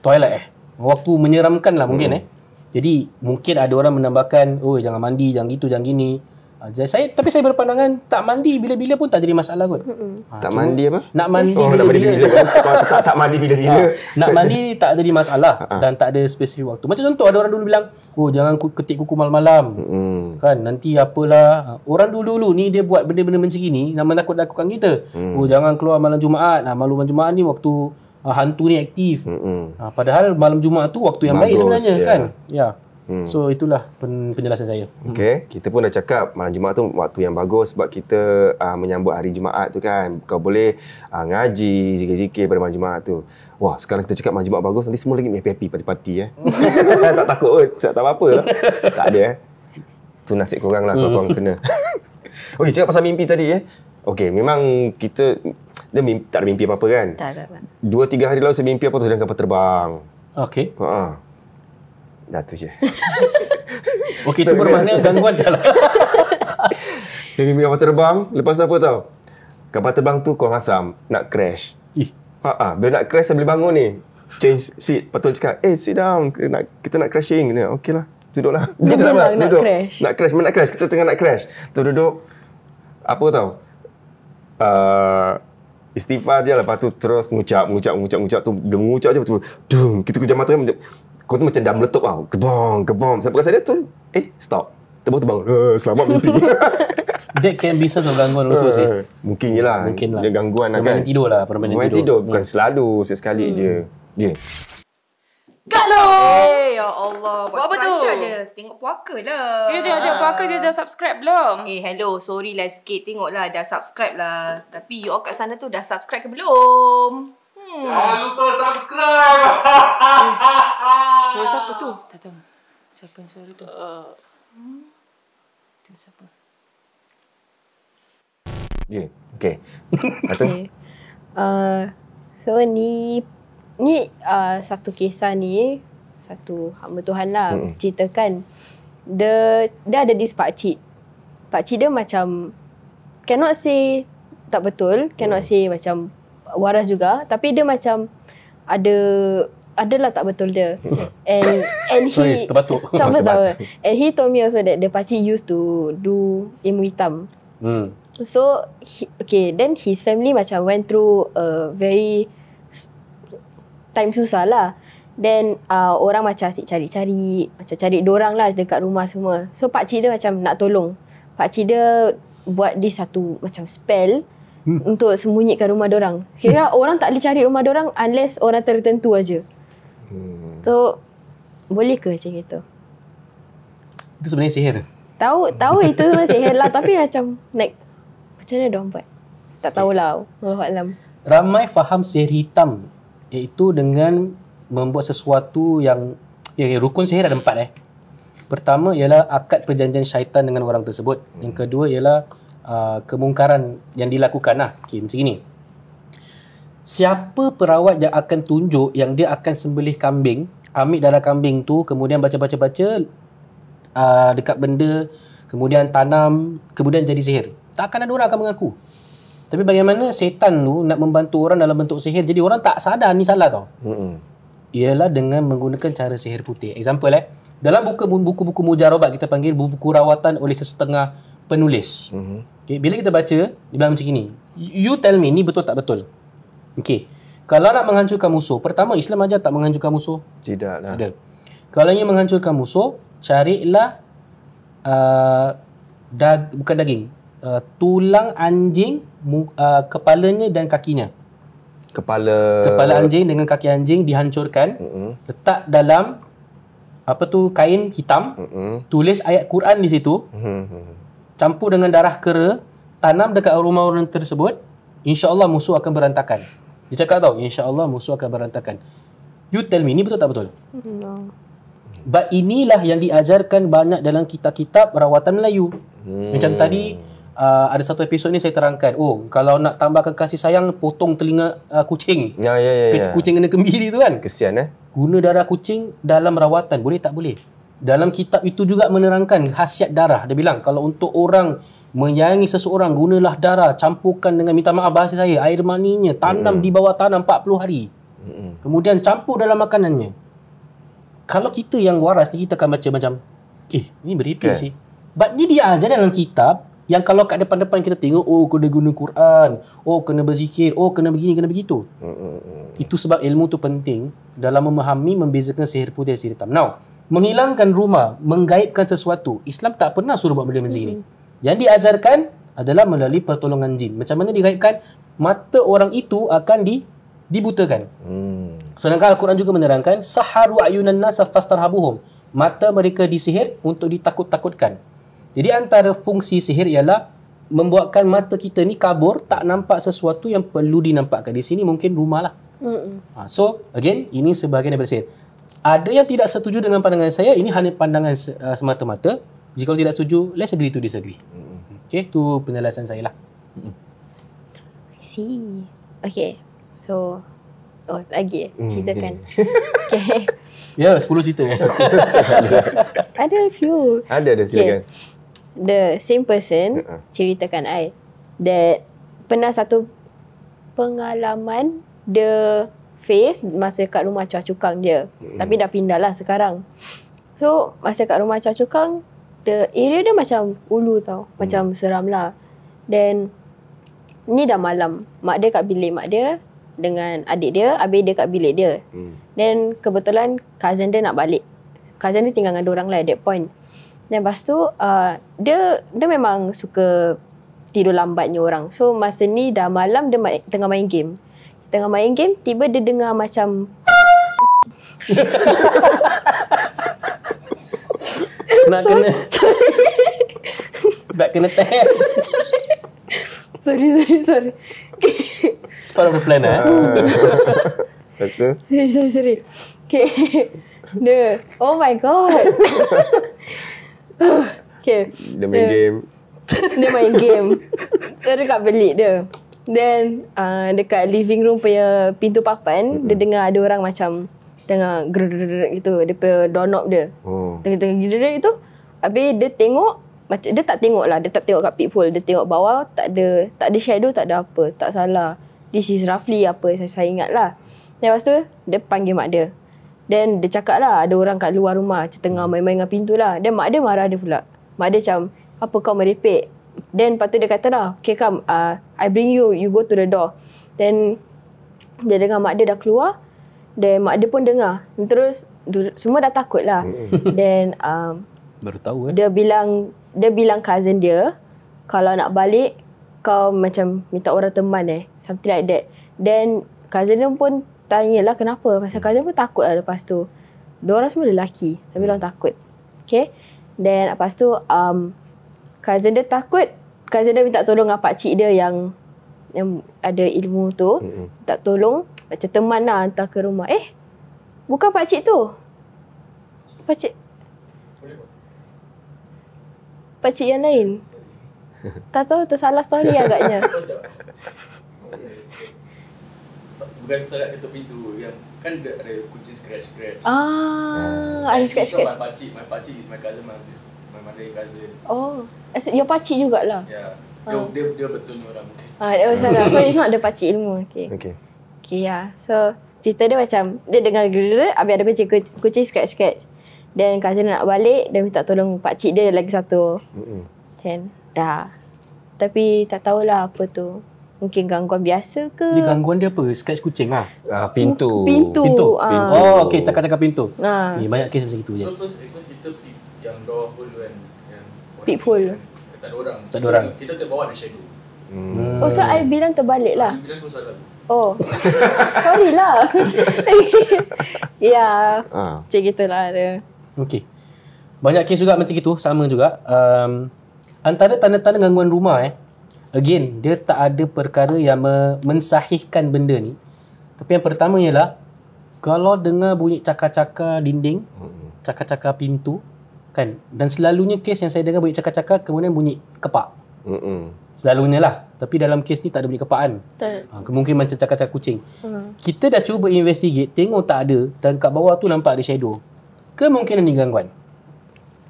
twilight waktu menyeramkan lah mungkin Jadi mungkin ada orang menambahkan, jangan mandi, jangan gitu, jangan gini. Tapi saya berpandangan tak mandi bila-bila pun tak jadi masalah kot. Tak mandi apa? Nak mandi nak mandi bila-bila. bila-bila. Tak mandi bila-bila. Nak mandi tak jadi masalah dan tak ada spesifik waktu. Macam contoh ada orang dulu bilang, jangan ketik kuku malam-malam. Kan nanti apalah. Orang dulu-dulu ni dia buat benda-benda macam gini nama nakut-nakutkan kita. Jangan keluar malam Jumaat. Malam Jumaat ni waktu hantu ni aktif. Padahal malam Jumaat tu waktu yang baik sebenarnya kan. Ya. So itulah penjelasan saya. Okay, kita pun dah cakap malam Jumaat tu waktu yang bagus sebab kita menyambut hari Jumaat tu kan. Kau boleh ngaji, zikir-zikir pada malam Jumaat tu. Wah, sekarang kita cakap malam Jumaat bagus, nanti semua lagi happy-happy, parti-parti tak takut pun, tak apa lah. Tak ada tu nasib korang lah kalau korang kena. Okey, cakap pasal mimpi tadi Okey, memang kita tak ada mimpi apa-apa kan? Tak. 2-3 hari lalu saya mimpi apa tu sedang kapal terbang. Okey. Dah tu je. Okey, itu bermakna gangguan dah lah. Saya mimpi kapal terbang, lepas apa tau? Kapal terbang tu korang asam, nak crash. Bila nak crash saya boleh bangun ni. Change seat. Lepas tu cakap, sit down. Kita nak crashing. Okey lah. Duduklah. Dia bilang nak crash. Nak crash. Kita tengah nak crash. Tu duduk. Apa tau? Istighfar je lah. Lepas tu terus mengucap tu. Dia mengucap je betul. Dung. Kita kejam mata kan. Kau tu macam dah meletup tau. Gebong. Saya perasan dia tu. Stop. Terus tu bangun. Selamat mimpi. That can be satu gangguan also sih. Mungkin je lah. Dia gangguan lah kan. Permainan tidur. Bukan selalu. Sekali je. Dia. Kalo! Ya Allah. Buat apa tu? Je. Tengok puaka lah. Ya, dia puaka dia dah subscribe belum? Hello. Sorry lah sikit. Tengoklah dah subscribe lah. Tapi you all kat sana tu dah subscribe ke belum? Jangan lupa subscribe. Suara siapa tu? Tak tahu. Siapa yang suara tu? Itu siapa? Dia. Okay. Atau? So ni satu kisah ni, satu hamba Tuhan lah ceritakan. Dia ada this pakcik. Pakcik dia macam cannot say tak betul, cannot say macam waras juga, tapi dia macam adalah tak betul dia. And he terbatuk. tak betul. And he told me also that the pakcik used to do ilmu hitam. So then his family macam went through a very time susah lah. Then orang macam asyik cari-cari, macam cari dorang lah dekat rumah semua. So pakcik dia macam nak tolong. Pakcik dia buat this satu macam spell untuk sembunyikan rumah dorang. Kira orang tak boleh cari rumah dorang unless orang tertentu aja. So boleh ke macam itu? Itu sebenarnya sihir. Tahu itu sebenarnya sihir lah, tapi macam macam mana dorang buat? Tak tahulah. Wallahualam. Ramai faham sihir hitam iaitu dengan membuat sesuatu yang rukun sihir ada 4 Pertama ialah akad perjanjian syaitan dengan orang tersebut. Yang kedua ialah kemungkaran yang dilakukan lah. Macam ini. Siapa perawat yang akan tunjuk yang dia akan sembelih kambing, ambil darah kambing tu, kemudian baca-baca dekat benda, kemudian tanam, kemudian jadi sihir. Tak akan ada orang akan mengaku. Tapi bagaimana setan tu nak membantu orang dalam bentuk sihir, jadi orang tak sadar ni salah tau. Ialah dengan menggunakan cara sihir putih. Example dalam buku-buku mujarobat kita panggil buku rawatan oleh sesetengah penulis. Okay, bila kita baca, dia bilang macam ni. You tell me, ni betul tak betul? Okay. Kalau nak menghancurkan musuh, pertama Islam ajar tak menghancurkan musuh? Tidak lah. Ada. Kalau ingin menghancurkan musuh, carilah bukan daging, tulang anjing, kepalanya dan kakinya. Kepala anjing dengan kaki anjing dihancurkan, letak dalam kain hitam, tulis ayat Quran di situ, campur dengan darah kera, tanam dekat rumah orang tersebut, insya-Allah musuh akan berantakan. Dia cakap tau, insya-Allah musuh akan berantakan. You tell me, ni betul tak betul? No. But inilah yang diajarkan banyak dalam kitab-kitab rawatan Melayu. Macam tadi ada satu episod ni saya terangkan, kalau nak tambahkan kasih sayang, potong telinga kucing. Ya. Kucing kena kembiri tu kan. Kesian Guna darah kucing dalam rawatan, boleh tak boleh? Dalam kitab itu juga menerangkan khasiat darah. Dia bilang kalau untuk orang menyayangi seseorang, gunalah darah, campurkan dengan, minta maaf bahasa saya, air maninya, tanam di bawah tanah 40 hari. Kemudian campur dalam makanannya. Kalau kita yang waras ni, kita akan baca macam, ni merepek sih. But ni dia ajar dalam kitab, yang kalau kat depan-depan kita tengok, kena guna Quran, kena berzikir, kena begini, kena begitu. Itu sebab ilmu tu penting dalam memahami, membezakan sihir putih dan sihir hitam. Now, menghilangkan rumah, menggaibkan sesuatu, Islam tak pernah suruh buat benda macam ni. Yang diajarkan adalah melalui pertolongan jin. Macam mana digaibkan? Mata orang itu akan dibutakan. Sedangkan Al-Quran juga menerangkan, saharu ayunan nas fastarhabuhum. Mata mereka disihir untuk ditakut-takutkan. Jadi antara fungsi sihir ialah membuatkan mata kita ni kabur, tak nampak sesuatu yang perlu dinampakkan. Di sini mungkin rumah lah. So, again, ini sebahagian daripada sihir. Ada yang tidak setuju dengan pandangan saya, ini hanya pandangan semata-mata. Jika tidak setuju, let's agree to disagree. Okay, itu penjelasan saya lah. I see. Okay. So, lagi ceritakan. Okay. Ya, 10 cerita. Ada few. Ada silakan. The same person ceritakan I that pernah satu pengalaman dia face masa kat rumah Chua Chu Kang dia. Tapi dah pindah lah sekarang. So, masa kat rumah Chua Chu Kang, the area dia macam ulu tau. Macam seram lah. Then, ni dah malam. Mak dia kat bilik mak dia dengan adik dia, habis dia kat bilik dia. Then, kebetulan cousin dia nak balik. Cousin dia tinggal dengan dorang lah at that point. Dan lepas tu, dia memang suka tidur lambatnya orang. So, masa ni dah malam, dia tengah main game. Tengah main game, tiba dia dengar macam nak kena nak kena tag. Sorry. It's part of the plan Betul. Sorry. Okay. Dia, oh my god. Okay. Dia main game. Dia main game. So, dia kat bilik dia. Then, dekat living room punya pintu papan, dia dengar ada orang macam tengah gerrrr gitu. Dia punya doorknob dia. Tengah gerrrr gitu. Habis dia tengok, macam dia tak tengok lah. Dia tak tengok kat peephole. Dia tengok bawah, tak ada shadow, tak ada apa. Tak salah. This is roughly apa saya ingat lah. Dan lepas tu, dia panggil mak dia. Then dia cakap lah, ada orang kat luar rumah tengah main-main dengan pintu lah. Dan mak dia marah dia pula. Mak dia macam, apa kau merepek? Then lepas tu dia kata lah, okay come, I bring you go to the door. Then dia dengar mak dia dah keluar. Then mak dia pun dengar. Terus semua dah takut lah. Then baru tahu dia bilang cousin dia, kalau nak balik kau macam minta orang teman something like that. Then cousin dia pun tanyalah kenapa. Pasal cousin pun takut lah lepas tu. Diorang semua lelaki, tapi diorang takut. Okay. Then lepas tu cousin dia takut. Cousin dia minta tolong dengan pakcik dia yang ada ilmu tu. Minta tolong macam teman lah hantar ke rumah. Bukan pakcik tu. Pakcik yang lain. Tak tahu, tersalah story agaknya. Bukan salah ketuk pintu yang kan ada kucing scratch. Ada scratch. My pakcik is my cousin, my mother cousin. Oh, your pakcik jugalah. Ya. Dia betulnya orang mungkin. Salah. So it's not the pakcik ilmu. Okay, ya. So cerita dia macam dia dengar gerrrr, habis ada kucing scratch. Then cousin nak balik, dia minta tolong pakcik dia lagi satu. Then dah. Tapi tak tahulah apa tu. Mungkin gangguan biasa ke? Ni gangguan dia apa? Scratch kucing lah. Pintu. Pintu. Oh, okey, cakap-cakap pintu. Ah. Okay, banyak kes macam itu, So yes. first kita pick yang door hole kan, yang Peephole. tak ada orang. Tak ada orang. Kita tengok bawah ada shadow. Oh, so I bilang terbalik lah. Dia bilang semua salah. Oh. Sorry lah. Ya. Macam gitulah dia. Okey. Banyak kes juga macam itu, sama juga. Antara tanda-tanda gangguan rumah again, dia tak ada perkara yang mensahihkan benda ni. Tapi yang pertama ialah kalau dengar bunyi cakar-cakar dinding, cakar-cakar pintu kan, dan selalunya kes yang saya dengar bunyi cakar-cakar kemudian bunyi kepak. Selalunya lah. Tapi dalam kes ni tak ada bunyi kepakan. Kemungkinan macam cakar-cakar kucing. Kita dah cuba investigate, tengok tak ada, dan kat bawah tu nampak ada shadow. Kemungkinan ni gangguan.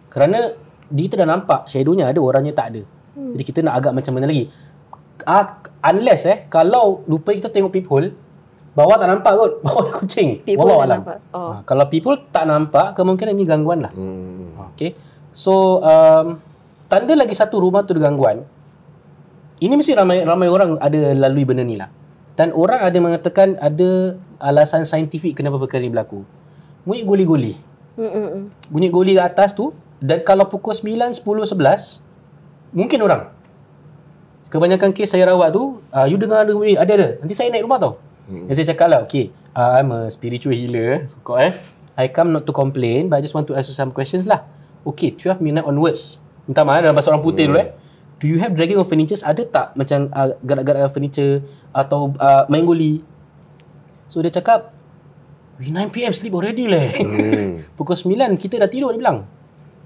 Kerana kita dah nampak shadownya ada, orangnya tak ada. Jadi kita nak agak macam mana lagi. Unless kalau lupa kita tengok peephole, bawah tak nampak kot. Bawah ada kucing. Wallahu alam. Kalau people tak nampak, kemungkinan ni gangguan lah. Okay. So, tanda lagi satu rumah tu ada gangguan. Ini mesti ramai orang ada lalui benda ni lah. Dan orang ada mengatakan ada alasan saintifik kenapa perkara ni berlaku. Bunyi guli-guli. Bunyi guli kat atas tu. Dan kalau pukul 9, 10, 11, mungkin orang. Kebanyakan kes saya rawat tu, you dengar ada bunyi, ada. Nanti saya naik rumah tau. Saya cakap lah, okay, I'm a spiritual healer. I come not to complain, but I just want to ask you some questions lah. Okay, 12 midnight onwards. Minta maaf dalam bahasa orang putih dulu Do you have dragging of furnitures? Ada tak macam gerak-gerak furniture atau main guli? So dia cakap, 9 PM sleep already Pukul 9 kita dah tidur, dia bilang.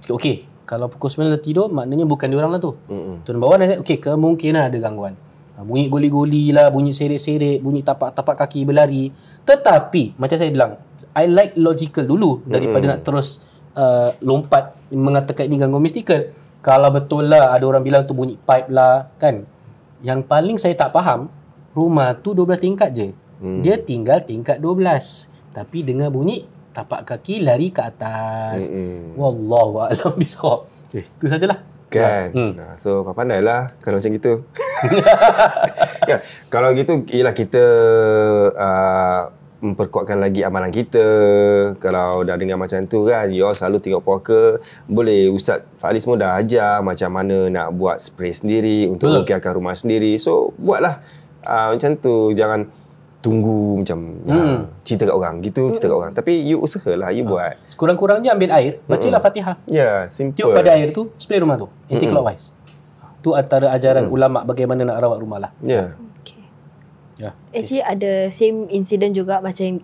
Okay, kalau pukul 9 dah tidur, maknanya bukan dia orang lah tu. Turun bawah dan okay, kemungkinan ada gangguan. Bunyi goli-goli lah, bunyi serik-serik, bunyi tapak-tapak kaki berlari. Tetapi, macam saya bilang, I like logical dulu daripada nak terus lompat mengatakan ini gangguan mystical. Kalau betul lah ada orang bilang tu bunyi pipe lah kan. Yang paling saya tak faham, rumah tu 12 tingkat je. Dia tinggal tingkat 12. Tapi dengar bunyi tapak kaki lari ke atas. Wallahu a'lam bishawab. Itu sajalah. Kan. So pandailah kalau macam gitu. Kan? Kalau gitu ialah kita memperkuatkan lagi amalan kita. Kalau dah dengar macam tu kan, you all selalu tengok puaka, boleh Ustaz Faiz semua dah ajar macam mana nak buat spray sendiri untuk rukiahkan rumah sendiri. So buatlah macam tu, jangan tunggu macam cerita kat orang gitu, cerita kat orang. Tapi you usahalah, you buat. Sekurang-kurangnya ambil air, bacalah Fatihah. Ya, simple. Tiup pada air tu, spray rumah tu, anti-clockwise. Tu antara ajaran ulama bagaimana nak rawat rumah lah. Ya. Ya. Actually ada same incident juga macam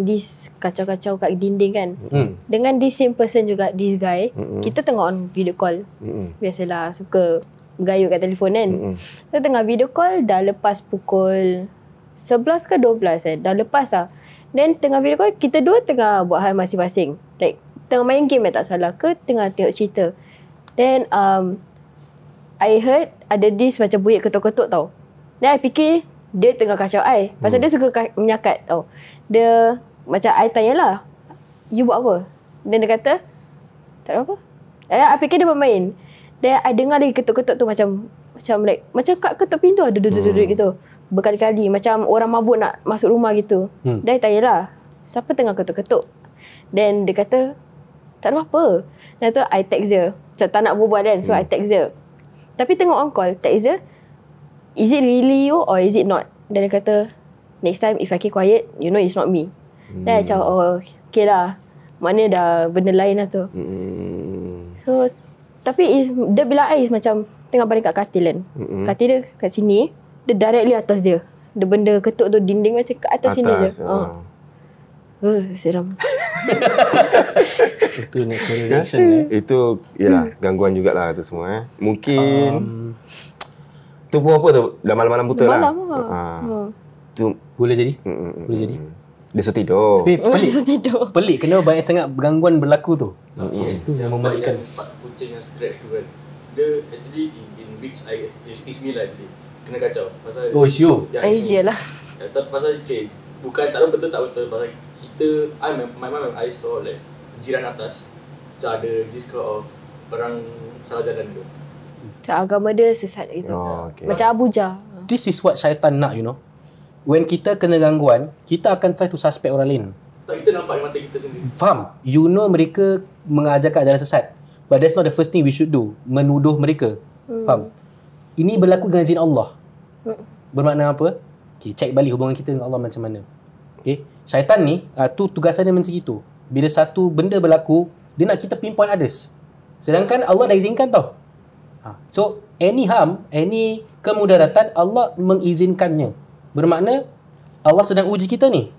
this kacau-kacau kat dinding kan. Dengan this same person juga, this guy, kita tengah on video call. Biasalah suka gayut kat telefon kan. Kita tengah video call dah lepas pukul 11 ke 12 dah lepas lah. Then tengah video call, kita dua tengah buat hal masing-masing. Like tengah main game tak salah ke, tengah tengok cerita. Then I heard ada this macam bunyi ketuk-ketuk tau. Then I fikir dia tengah kacau I. Pasal dia suka menyakat tau. Dia macam I tanyalah, you buat apa? Dan dia kata, tak ada apa. I fikir dia bermain. Dan I dengar lagi ketuk-ketuk tu macam like, macam kat ketuk pintu ada duduk-duduk gitu. Berkali-kali macam orang mabuk nak masuk rumah gitu. Dan I tanyalah, siapa tengah ketuk-ketuk? Dan dia kata, tak ada apa. Dan tu I text dia. Macam tak nak berbual kan. So I text dia. Tapi tengok on call, text dia, is it really you or is it not? Dan dia kata, next time if I keep quiet, you know it's not me. Dan I macam, oh okay lah. Maknanya dah benda lain lah tu. So, tapi dia bilang I macam tengah baring kat katil kan. Katil dia kat sini, dia directly atas dia. Dia benda ketuk tu dinding macam kat atas sini je. Seram. Itu natural reaction Itu ialah gangguan jugalah tu semua Mungkin tu pun apa tu, dah malam-malam buta lah. Tu boleh jadi. Boleh jadi. Dia suruh tidur. Tapi pelik kenapa banyak sangat gangguan berlaku tu. Itu yang membalikkan. Kucing yang scratch tu kan, dia actually in weeks it's me lah actually kena kacau pasal it's you. Dia lah. Pasal bukan tak tahu betul tak betul, pasal kita my mom and I saw like jiran atas macam ada this crowd of orang salah jalan tu. Macam agama dia sesat gitu. Macam Abuja. this is what syaitan nak, you know. When kita kena gangguan, kita akan try to suspect orang lain. Tak, kita nampak dengan mata kita sendiri. Faham? You know mereka mengajar kat jalan sesat. But that's not the first thing we should do. Menuduh mereka. Faham? Ini berlaku dengan izin Allah. Bermakna apa? Okay, check balik hubungan kita dengan Allah macam mana. Okay? Syaitan ni, tu tugasan dia macam itu. Bila satu benda berlaku, dia nak kita pinpoint others. Sedangkan Allah dah izinkan tau. So, any harm, any kemudaratan, Allah mengizinkannya. Bermakna, Allah sedang uji kita ni.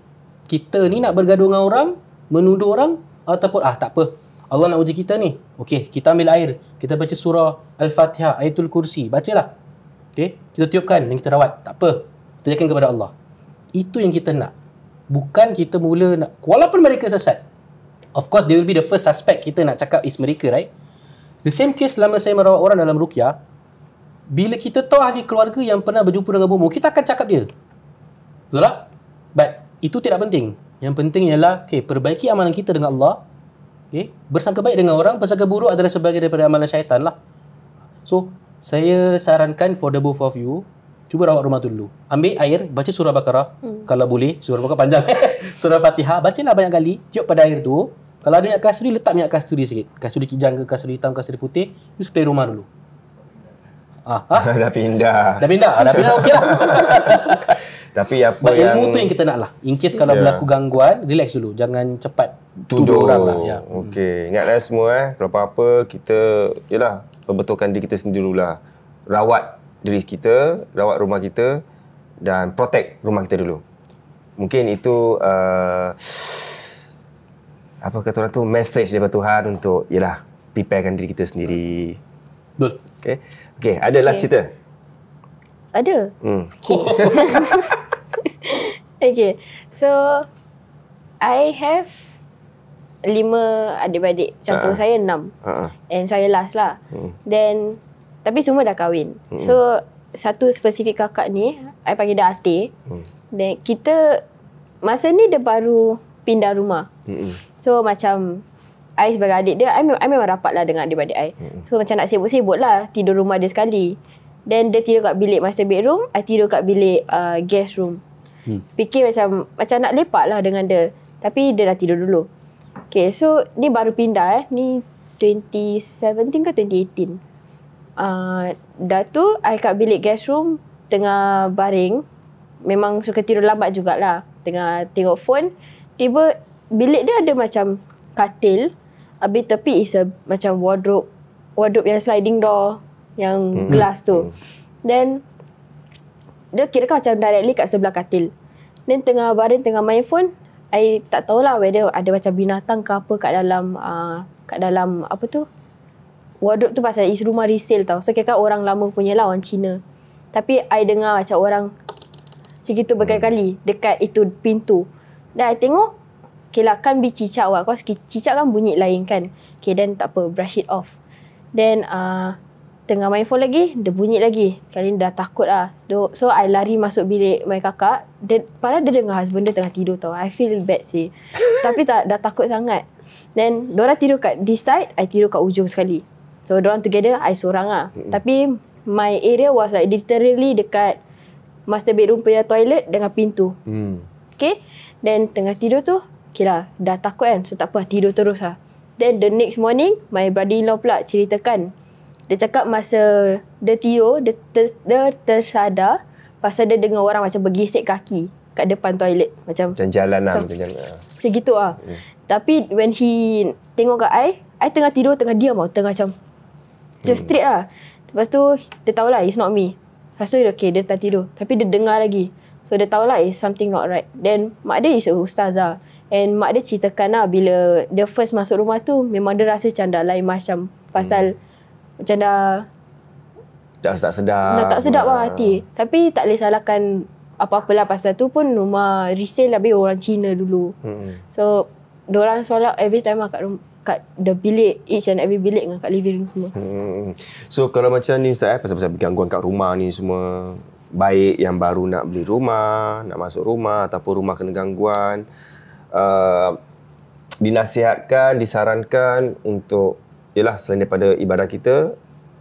Kita ni nak bergaduh dengan orang, menuduh orang, ataupun tak apa. Allah nak uji kita ni. Okey, kita ambil air. Kita baca surah Al-Fatihah, Ayatul Kursi. Bacalah. Okey, kita tiupkan dan kita rawat. Tak apa. Kita yakin kepada Allah. Itu yang kita nak. Bukan kita mula nak, walaupun mereka sesat. Of course, they will be the first suspect kita nak cakap is mereka, right? The same case selama saya merawat orang dalam ruqyah, bila kita tahu ahli keluarga yang pernah berjumpa dengan bomoh, kita akan cakap dia. Betul tak? But itu tidak penting. Yang penting ialah perbaiki amalan kita dengan Allah. Bersangka baik dengan orang, bersangka buruk adalah sebagai daripada amalan syaitan lah. So, saya sarankan for the both of you, cuba rawat rumah tu dulu. Ambil air, baca surah Baqarah. Kalau boleh, surah Baqarah panjang. Surah Fatihah, bacalah banyak kali. Tiup pada air tu. Kalau ada minyak kasturi, letak minyak kasturi sikit. Kasturi kijang ke, kasturi hitam, kasturi putih. You spray rumah dulu. Dah pindah. Dah pindah okey lah. Tapi apa ilmu tu yang kita nak lah. In case kalau berlaku gangguan, relax dulu. Jangan cepat tuduh orang lah. Ya. Okey, ingatlah semua kalau apa-apa kita perbetulkan diri kita sendiri dululah. Rawat diri kita, rawat rumah kita dan protect rumah kita dulu. Mungkin itu apa kata orang tu, message daripada Tuhan untuk preparekan diri kita sendiri. Betul. Okey, ada last cerita? Ada. Okay. So I have 5 adik-beradik. Campur saya 6. And saya last lah. Then tapi semua dah kahwin. So satu spesifik kakak ni, I panggil dia Ate. Dan kita masa ni dia baru pindah rumah. So macam I sebagai adik dia, I memang rapat lah dengan adik-beradik I. So macam nak sibuk-sibuk lah tidur rumah dia sekali. Then dia tidur kat bilik master bedroom, I tidur kat bilik guest room. Fikir macam nak lepak lah dengan dia. Tapi dia dah tidur dulu. Okay, so ni baru pindah ni 2017 ke 2018. Dah tu I kat bilik guest room tengah baring. Memang suka tidur lambat jugalah. Tengah tengok phone. Tiba bilik dia ada macam katil. Habis tepi is macam wardrobe yang sliding door, yang glass tu. Then dia kira kan macam directly kat sebelah katil. Then tengah baring, tengah main phone, I tak tahulah whether ada macam binatang ke apa kat dalam apa tu, wardrobe tu. Pasal is rumah resale tau. So kira kan orang lama punya lah, orang Cina. Tapi I dengar macam orang macam gitu berkali-kali dekat itu pintu. Dan I tengok, okay lah, kan be cicak lah. Kau cicak kan bunyi lain kan. Okay, then tak apa, brush it off. Then tengah main phone lagi, dia bunyi lagi. Kali ni dah takut lah. So I lari masuk bilik my kakak. Padahal dia dengar husband dia tengah tidur tau. I feel bad sih. Tapi dah takut sangat. Then diorang tidur kat this side, I tidur kat ujung sekali. So diorang together, I seorang lah. Tapi my area was like literally dekat master bedroom punya toilet dengan pintu. Okay. Then tengah tidur tu, okay lah, dah takut kan. So tak apa, tidur terus lah. Then the next morning, my brother-in-law pula ceritakan. Dia cakap masa dia tidur, dia tersadar pasal dia dengar orang macam bergesek kaki kat depan toilet. Macam jalan lah. Macam gitu lah. Tapi when he tengok kat I tengah tidur, tengah diam tau. Tengah macam straight lah. Lepas tu, dia tahulah it's not me. Lepas tu, okay, dia tak tidur. Tapi dia dengar lagi. So, dia tahulah it's something not right. Then, mak dia is a ustazah. And mak dia ceritakan lah, bila dia first masuk rumah tu, memang dia rasa macam dah lain macam. Pasal, macam dah tak sedap. tak sedap lah hati. Tapi, tak boleh salahkan apa-apalah. Pasal tu pun rumah resale habis orang Cina dulu. So, diorang solat every time lah kat the bilik, each and every bilik dengan kat living room semua. So kalau macam ni Ustaz, pasal-pasal gangguan kat rumah ni semua, baik yang baru nak beli rumah, nak masuk rumah ataupun rumah kena gangguan, dinasihatkan, disarankan untuk, yelah, selain daripada ibadah kita,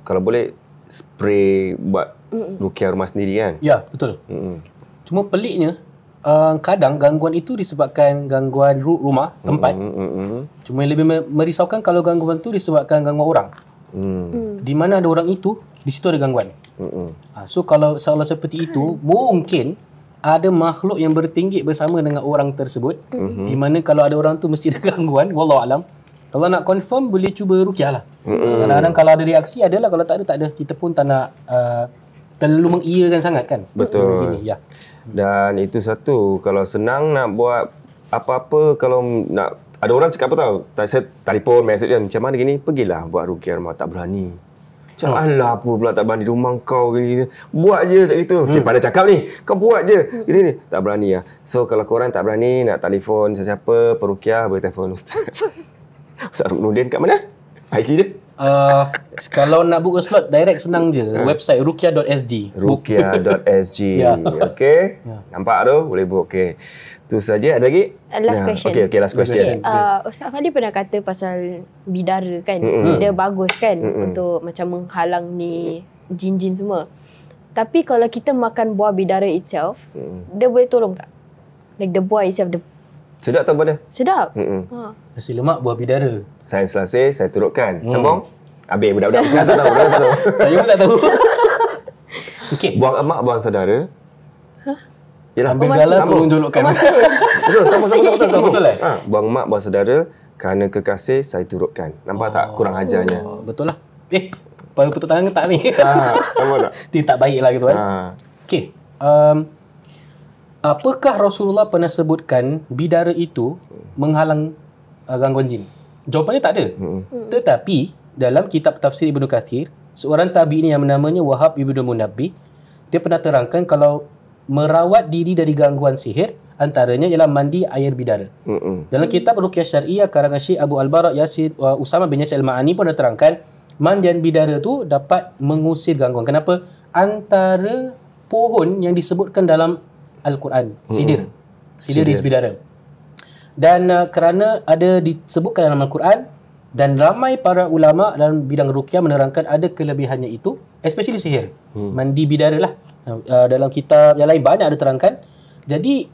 kalau boleh spray buat ruqyah rumah sendiri kan? Ya, betul. Cuma peliknya, kadang gangguan itu disebabkan gangguan rumah, tempat. Cuma yang lebih merisaukan kalau gangguan itu disebabkan gangguan orang. Di mana ada orang itu, di situ ada gangguan. So kalau seolah seperti itu, mungkin ada makhluk yang bertinggi bersama dengan orang tersebut. Di mana kalau ada orang tu mesti ada gangguan, wallahualam. Kalau nak confirm boleh cuba ruqyah lah. Kadang-kadang kalau ada reaksi adalah, kalau tak ada tak ada. Kita pun tak nak terlalu mengiyakan sangat kan. Betul. Begini, ya. Dan itu satu, kalau senang nak buat apa-apa, kalau nak, ada orang cakap apa tahu, saya telefon, message kan, macam mana gini, pergilah buat ruqyah rumah, tak berani. Macam alah apa pula tak berani, rumah kau gini, buat je macam itu. Macam pada cakap ni, kau buat je gini ni, tak berani lah. So kalau korang tak berani nak telefon sesiapa peruqyah, boleh telefon Ustaz Ustaz Ruknudin kat mana? IG dia? Kalau nak book a slot, direct senang je. Website ruqyah.sg. Ruqyah.sg. Ya. Okey. Nampak tu, boleh book. Okey. Tu saja. Ada lagi? Last question. Okey, last question. Ustaz Fadli pernah kata pasal bidara kan. Dia bagus kan untuk macam menghalang ni jin-jin semua. Tapi kalau kita makan buah bidara itself, dia boleh tolong tak? Like the buah itself, Sedap tak benda? sedap. Nasi lemak buah bidara. Sains lasih, saya turutkan. Sambung? Habis budak-budak sekarang tak tahu. Budak tak tahu. Saya pun tak tahu. Okey. Buang emak, buang saudara. Yalah, Ambil galah tolong jolokkan. Betul, sama. Betul eh? Buang emak, buang saudara. Kerana kekasih, saya turutkan. Nampak tak kurang ajarnya? Betul lah. Baru putus tangan ke tak ni? Nampak tak? Dia tak baik lah gitu kan. Okey. Apakah Rasulullah pernah sebutkan bidara itu menghalang gangguan jin? Jawapannya tak ada. Tetapi dalam kitab tafsir Ibnu Kathir, seorang tabi'in yang namanya Wahab Ibnu Munabbi, dia pernah terangkan kalau merawat diri dari gangguan sihir, antaranya ialah mandi air bidara. Dalam kitab Ruqyah Syariah karangan Syekh Abu Al-Bara Yasir Usama bin Yasir Al-Ma'ani pun ada terangkan mandian bidara tu dapat mengusir gangguan. Kenapa? Antara pohon yang disebutkan dalam Al-Quran, sidir di bidara. Dan kerana ada disebutkan dalam Al-Quran, dan ramai para ulama dalam bidang ruqyah menerangkan ada kelebihannya itu, especially sihir. Mandi bidara lah. Dalam kitab yang lain banyak ada terangkan. Jadi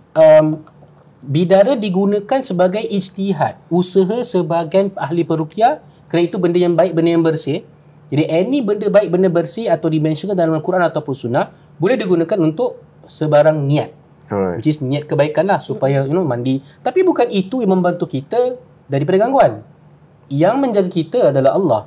bidara digunakan sebagai ijtihad, usaha sebahagian ahli peruqyah, kerana itu benda yang baik, benda yang bersih. Jadi any benda baik, benda bersih atau dimensionkan dalam Al-Quran ataupun sunnah boleh digunakan untuk sebarang niat. Which is niat kebaikan lah, supaya mandi. Tapi bukan itu yang membantu kita daripada gangguan. Yang menjaga kita adalah Allah.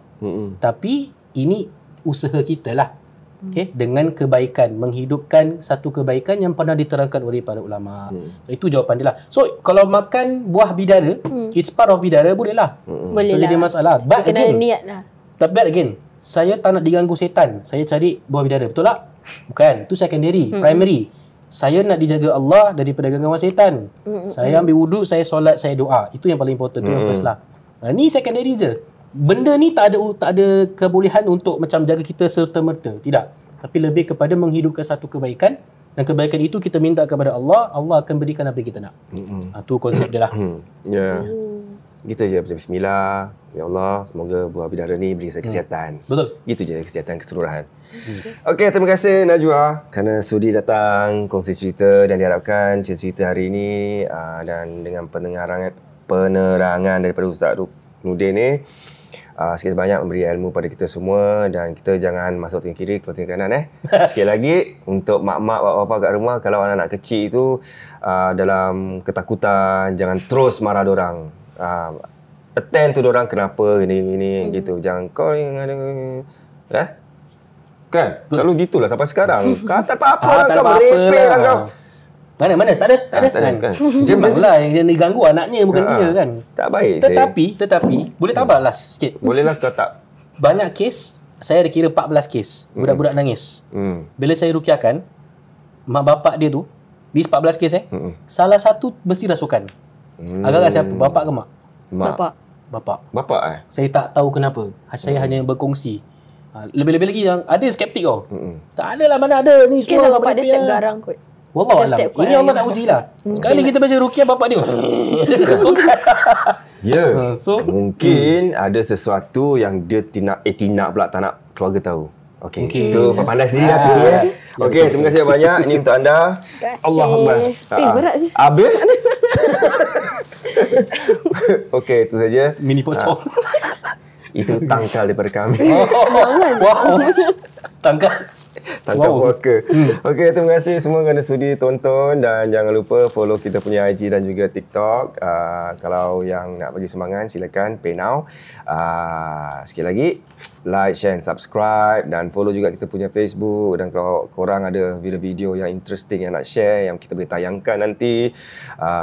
Tapi ini usaha kita lah. Okay? Dengan kebaikan, menghidupkan satu kebaikan yang pernah diterangkan oleh para ulama. Itu jawapan dia lah. So kalau makan buah bidara, it's part of bidara, boleh lah. Boleh tak lah. ada masalah. But Kena again, niat lah. but again, saya tak nak diganggu setan, saya cari buah bidara, betul tak? Bukan, itu secondary. Primary, saya nak dijaga Allah daripada gangguan setan. Saya ambil wuduk, saya solat, saya doa. Itu yang paling important, itu yang first lah. Ni secondary je. Benda ni tak ada kebolehan untuk macam jaga kita serta-merta. Tidak. Tapi lebih kepada menghidupkan satu kebaikan, dan kebaikan itu kita minta kepada Allah, Allah akan berikan apa yang kita nak. Itu konsep dia lah. Ya. Gitu je, macam bismillah. Ya Allah, semoga buah bidara ni beri saya kesihatan. Betul. Gitu je, kesihatan keseluruhan. Okey, terima kasih Najwa kerana sudi datang, kongsi cerita, dan diharapkan cerita hari ini dan dengan penerangan daripada Ustaz Ruknudin ni sikit banyak memberi ilmu pada kita semua, dan kita jangan masuk tengah kiri, keluar tengah kanan Sekali lagi untuk mak-mak, bapa-bapa kat rumah, kalau anak-anak kecil itu dalam ketakutan, jangan terus marah dorang. Attend tu dorang kenapa gini gitu. Jangan kau kan? Selalu gitulah sampai sekarang. Kau tak apa-apa lah, kau merepek lah kau. Mana? Tak ada kan. Jemang lah yang dia diganggu anaknya, bukan dia kan. Tak baik. Tetapi boleh tambah last sikit. Bolehlah kau tak. Banyak kes, saya ada kira 14 kes budak-budak nangis. Bila saya ruqyahkan, mak bapak dia tu, di 14 kes salah satu mesti rasukan. Agak-agak siapa? Bapak ke mak? Bapak. Saya tak tahu kenapa. Saya hanya berkongsi. Lebih-lebih lagi yang ada skeptik tau. Tak adalah, mana ada ni semua. Mungkin bapak dia step garang kot. Wallahualam. Ini Allah nak uji lah. Sekali kita baca ruqyah, bapak dia Ya. So mungkin ada sesuatu yang dia tidak pula tak nak keluarga tahu. Okey, itu pandai sendiri lah tu ya. Okey, terima kasih banyak. Ini untuk anda. Allahuakbar. Berat je. Habis? Okey, itu saja. Mini pocong. Itu tangkal daripada kami. Wow. Tangkal. Puaka. Okey, terima kasih semua kerana sudi tonton dan jangan lupa follow kita punya IG dan juga TikTok. Kalau yang nak bagi sumbangan silakan pay now. Sekali lagi like, share and subscribe dan follow juga kita punya Facebook dan kalau korang ada video-video yang interesting yang nak share yang kita boleh tayangkan nanti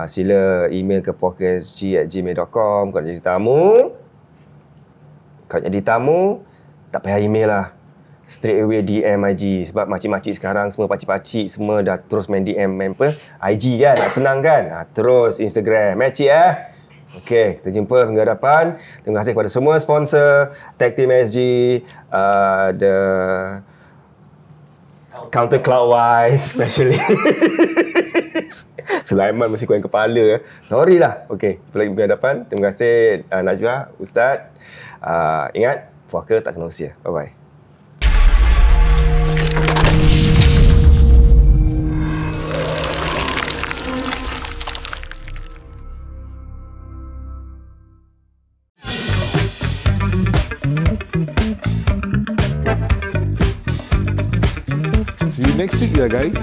sila email ke puakasg@gmail.com. Kalau jadi tamu tak payah email lah, straight away DM IG sebab makcik-makcik sekarang semua pakcik-pakcik semua dah terus main DM main apa IG kan, nak senang kan, terus Instagram makcik Okey, kita jumpa minggu hadapan. Terima kasih kepada semua sponsor Tag Team SG, the Counter Clockwise Specialist. Sulaiman masih kuat kepala. Sorry lah. Okey, jumpa lagi minggu hadapan. Terima kasih Najwa, Ustaz. Ingat, puaka tak kena usia. Bye-bye. See you next week, guys.